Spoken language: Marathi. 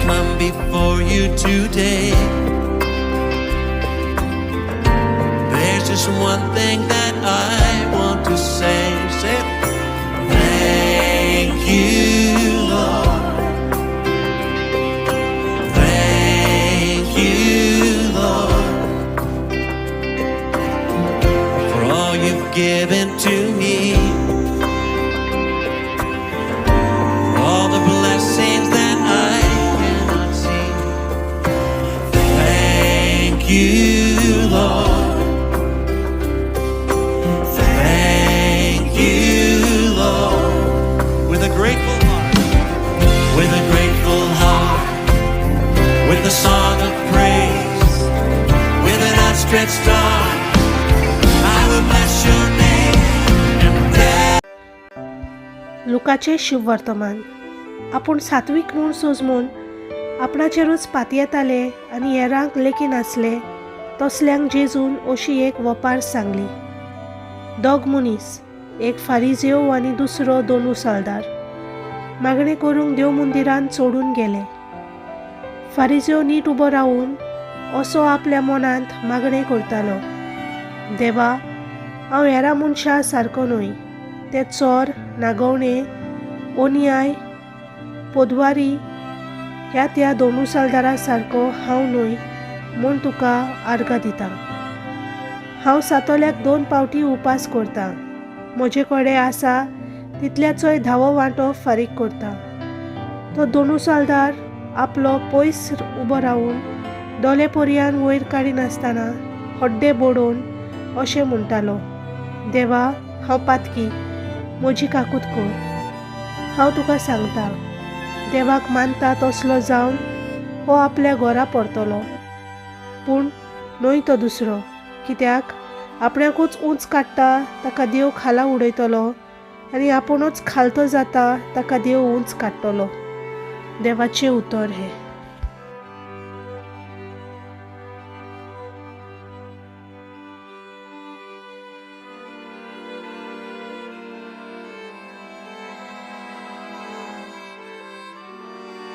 come before you today. There's just one thing that I want to say. Say it. Thank you, Lord. Thank you, Lord, for all you've given to me, for all the blessings that I cannot see. Thank you, Lord. Thank you, Lord. With a grateful heart, with a grateful heart, with a song of praise, with an outstretched arm, I will bless your name and pray. लुकाचे शुभ वर्तमान. आपूण सात्विक म्हूण सोजमून आपणाचेरूच पातयेताले येताले आनी हेरांक लेकी नासले तसल्यांक जेजून अशी एक वपार सांगली. दोग मनीस, एक फारिजेव आनी दुसरो दोन उसाळदार, मागणें करूंक देव मंदिरांत चोडून गेले. फारिजेव नीट उबो रावून असो आपल्या मनांत मागणें करतालो, देवा, हांव हेरां मनशां सारको न्हय, ते चोर, नागवणे, ओनियाय, पोदवारी ह्या त्या दोन उसाळदारा सारको हांव न्हय म्हूण तुका आर्गां दितां. हांव सातोल्याक 2 पावटी उपास करतां, म्हजे कडेन आसा तितल्याचोय 10वो वांटो फारीक करता. तो दोन उसाळदार आपलो पयस उबो रावून दोले पर्यान वयर काडिनासतना हड्डे बोडोवन अशें म्हणटालो, देवा, हांव पातकी, म्हजी काकूट कर. हांव तुका सांगता, देवाक मानता तसलो जावन हो आपल्या घरा परतलो. पूण न्हय तो दुसरो, कित्याक आपणाकूच उंच काडटा ताका देव खाला उडयतलो आनी आपुणूच खालतो जाता ताका देव उंच काडटलो. देवाचें उतर हें.